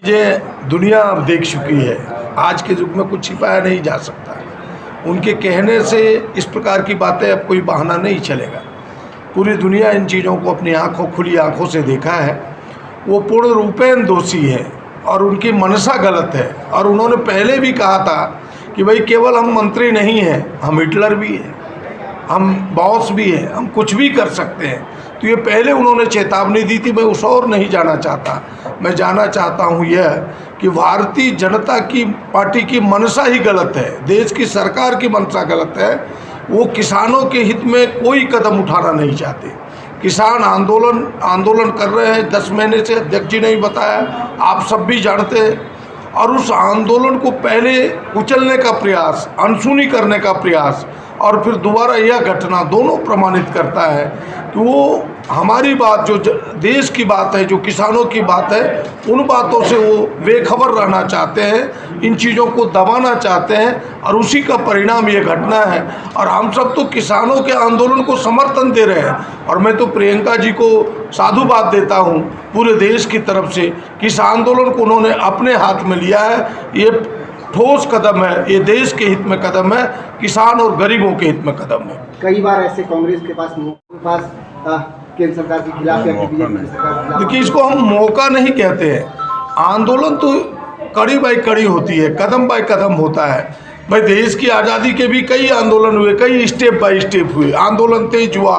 ये दुनिया अब देख चुकी है। आज के युग में कुछ छिपाया नहीं जा सकता। उनके कहने से इस प्रकार की बातें अब कोई बहाना नहीं चलेगा। पूरी दुनिया इन चीज़ों को अपनी खुली आंखों से देखा है। वो पूर्ण रूपेण दोषी है और उनकी मनसा गलत है। और उन्होंने पहले भी कहा था कि भाई केवल हम मंत्री नहीं हैं, हम हिटलर भी हैं, हम बॉस भी हैं, हम कुछ भी कर सकते हैं। तो ये पहले उन्होंने चेतावनी दी थी। मैं उस और नहीं जाना चाहता। मैं जानना चाहता हूँ यह कि भारतीय जनता की पार्टी की मनसा ही गलत है, देश की सरकार की मनसा गलत है। वो किसानों के हित में कोई कदम उठाना नहीं चाहते। किसान आंदोलन कर रहे हैं 10 महीने से, अध्यक्ष जी ने ही बताया, आप सब भी जानते हैं। और उस आंदोलन को पहले कुचलने का प्रयास, अनसुनी करने का प्रयास और फिर दोबारा यह घटना दोनों प्रमाणित करता है कि वो हमारी बात, जो देश की बात है, जो किसानों की बात है, उन बातों से वो बेखबर रहना चाहते हैं, इन चीज़ों को दबाना चाहते हैं। और उसी का परिणाम ये घटना है। और हम सब तो किसानों के आंदोलन को समर्थन दे रहे हैं। और मैं तो प्रियंका जी को साधुवाद देता हूँ पूरे देश की तरफ से कि इस आंदोलन को उन्होंने अपने हाथ में लिया है। ये ठोस कदम है, ये देश के हित में कदम है, किसान और गरीबों के हित में कदम है। कई बार ऐसे कांग्रेस के पास केंद्र सरकार के खिलाफ या बीजेपी की सरकार के खिलाफ, देखिए इसको हम मौका नहीं कहते हैं। आंदोलन तो कड़ी बाई कड़ी होती है, कदम बाई कदम होता है। भाई देश की आज़ादी के भी कई आंदोलन हुए, कई स्टेप बाय स्टेप हुए। आंदोलन तेज हुआ,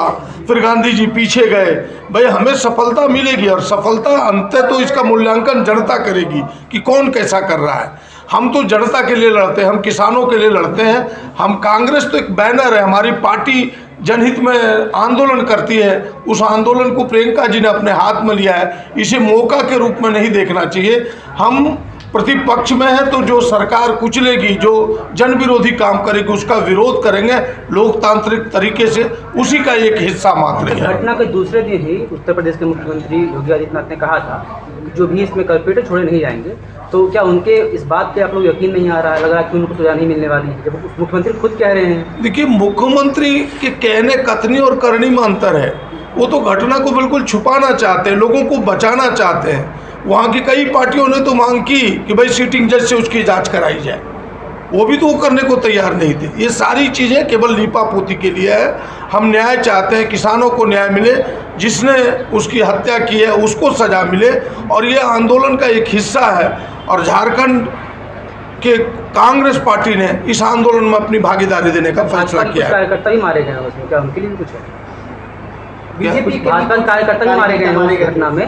फिर गांधी जी पीछे गए। भाई हमें सफलता मिलेगी और सफलता अंततः तो इसका मूल्यांकन जनता करेगी कि कौन कैसा कर रहा है। हम तो जनता के लिए लड़ते हैं, हम किसानों के लिए लड़ते हैं। हम कांग्रेस तो एक बैनर है, हमारी पार्टी जनहित में आंदोलन करती है। उस आंदोलन को प्रियंका जी ने अपने हाथ में लिया है। इसे मौका के रूप में नहीं देखना चाहिए। हम प्रतिपक्ष में है तो जो सरकार कुचलेगी, जो जन विरोधी काम करेगी, उसका विरोध करेंगे लोकतांत्रिक तरीके से। उसी का एक हिस्सा मात्र है। घटना के दूसरे दिन ही उत्तर प्रदेश के मुख्यमंत्री योगी आदित्यनाथ ने कहा था कि जो भी इसमें कल्प्रिट है छोड़े नहीं जाएंगे। तो क्या उनके इस बात पे आप लोग यकीन नहीं आ रहा है, लग रहा है कि उनको सजा नहीं मिलने वाली है, जब मुख्यमंत्री खुद कह रहे हैं? देखिए मुख्यमंत्री के कहने, कथनी और करनी में अंतर है। वो तो घटना को बिल्कुल छुपाना चाहते हैं, लोगों को बचाना चाहते हैं। वहाँ की कई पार्टियों ने तो मांग की कि भाई सिटिंग जज से उसकी जांच कराई जाए, वो भी तो वो करने को तैयार नहीं थे। ये सारी चीज़ें केवल लीपापोती के लिए है। हम न्याय चाहते हैं, किसानों को न्याय मिले, जिसने उसकी हत्या की है उसको सजा मिले। और ये आंदोलन का एक हिस्सा है। और झारखंड के कांग्रेस पार्टी ने इस आंदोलन में अपनी भागीदारी देने का फैसला किया है। कार्यकर्ता भी मारे गए हैं उसमें, क्या उनके लिए भी कुछ है? बीजेपी के भाजपा कार्यकर्ता भी मारे गए हैं उस घटना में।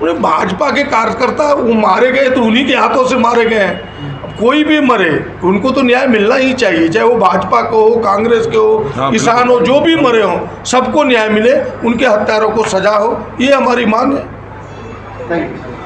उन्हें भाजपा के कार्यकर्ता वो मारे गए तो उन्हीं के हाथों से मारे गए हैं। कोई भी मरे उनको तो न्याय मिलना ही चाहिए, चाहे वो भाजपा को हो, कांग्रेस के हो, किसान हो, जो भी मरे हों, सबको न्याय मिले, उनके हत्यारों को सजा हो, ये हमारी मांग है। Thank you.